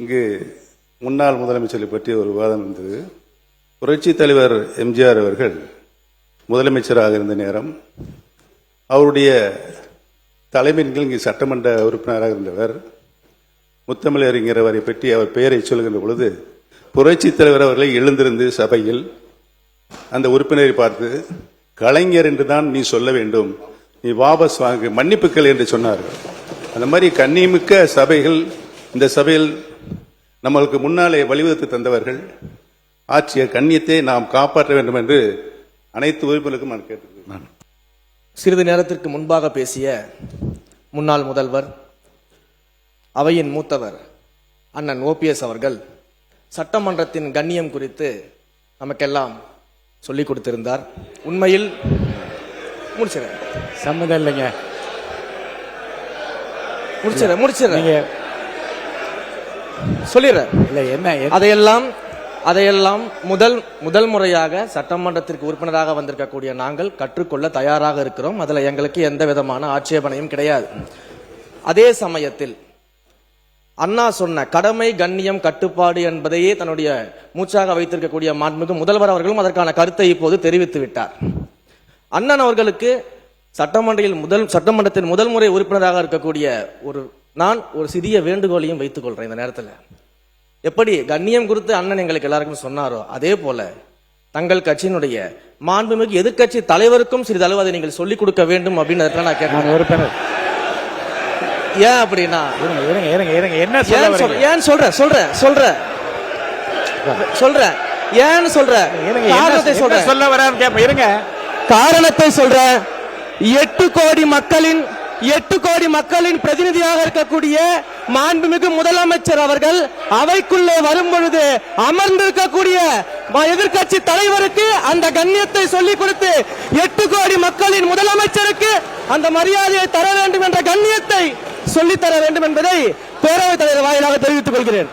இங்கு முன்னாள் முதலமைச்சரை பற்றி ஒரு விவாதம் இருந்தது. புரட்சி தலைவர் எம்ஜிஆர் அவர்கள் முதலமைச்சராக இருந்த நேரம் அவருடைய தலைமையின் கீழ் இங்கு சட்டமன்ற உறுப்பினராக இருந்தவர் முத்தமிழறிஞர் அவரை பற்றி அவர் பெயரை சொல்கின்ற பொழுது புரட்சி தலைவர் அவர்களை எழுந்திருந்து சபையில் அந்த உறுப்பினரை பார்த்து கலைஞர் என்றுதான் நீ சொல்ல வேண்டும், நீ வாபஸ் வாங்கு, மன்னிப்புக்கள் என்று சொன்னார்கள். அந்த மாதிரி கண்ணியமிக்க சபைகள் இந்த சபையில் நம்மளுக்கு முன்னாலே வழிவகுத்து தந்தவர்கள். ஆட்சிய கண்ணியத்தை நாம் காப்பாற்ற வேண்டும் என்று அனைத்து உறுப்பினருக்கும் நான் கேட்டுக்கிறேன். சிறிது நேரத்திற்கு முன்பாக பேசிய முன்னாள் முதல்வர், அவையின் மூத்தவர் அண்ணன் ஓபிஎஸ் அவர்கள் சட்டமன்றத்தின் கண்ணியம் குறித்து நமக்கெல்லாம் சொல்லிக் கொடுத்திருந்தார். உண்மையில் சம்மதம் இல்லைங்க, சொல்லிடுறேன். என்ன அதையெல்லாம் முதல் முறையாக சட்டமன்றத்திற்கு உறுப்பினராக வந்திருக்கக்கூடிய நாங்கள் கற்றுக்கொள்ள தயாராக இருக்கிறோம். அதுல எங்களுக்கு எந்த விதமான ஆட்சேபனையும் கிடையாது. அதே சமயத்தில் அண்ணா சொன்ன கடமை கண்ணியம் கட்டுப்பாடு என்பதையே தன்னுடைய மூச்சாக வைத்திருக்கக்கூடிய மாண்புமிகு முதல்வர் அவர்களும் அதற்கான கருத்தை இப்போது தெரிவித்து விட்டார். அண்ணன் அவர்களுக்கு சட்டமன்றத்தின் முதல் முறை உறுப்பினராக இருக்கக்கூடிய நான் ஒரு சிறிய வேண்டுகோளையும் வைத்துக் கொள்றேன். இந்த நேரத்தில் எப்படி கண்ணியம் குறித்து அண்ணன் எங்களுக்கு எல்லாருக்கும் சொன்னாரோ அதே போல தங்கள் கட்சியினுடைய மாண்புமிகு எதிர்கட்சி தலைவருக்கும் சிறிதளவு அதை நீங்கள் சொல்லிக் கொடுக்க வேண்டும் அப்படின்னு நான் கேட்கிறேன். உறுப்பினர் ஏன் அப்படின்னா என்ன ஏன் சொல்ற ஏன்னு சொல்ல வரான்னு கேப்ப இருங்க. காரணத்தை சொல்ற 8 கோடி மக்களின் பிரதிநிதியாக இருக்கக்கூடிய மாண்புமிகு முதலமைச்சர் அவர்கள் அவைக்குள்ளே வரும் பொழுது அமர்ந்திருக்கக்கூடிய எதிர்கட்சி தலைவருக்கு அந்த கண்ணியத்தை சொல்லிக் கொடுத்து 8 கோடி மக்களின் முதலமைச்சருக்கு அந்த மரியாதையை தர வேண்டும் என்ற கண்ணியத்தை சொல்லித்தர வேண்டும் என்பதை பேரவைத் தலைவர் வாயிலாக தெரிவித்துக் கொள்கிறேன்.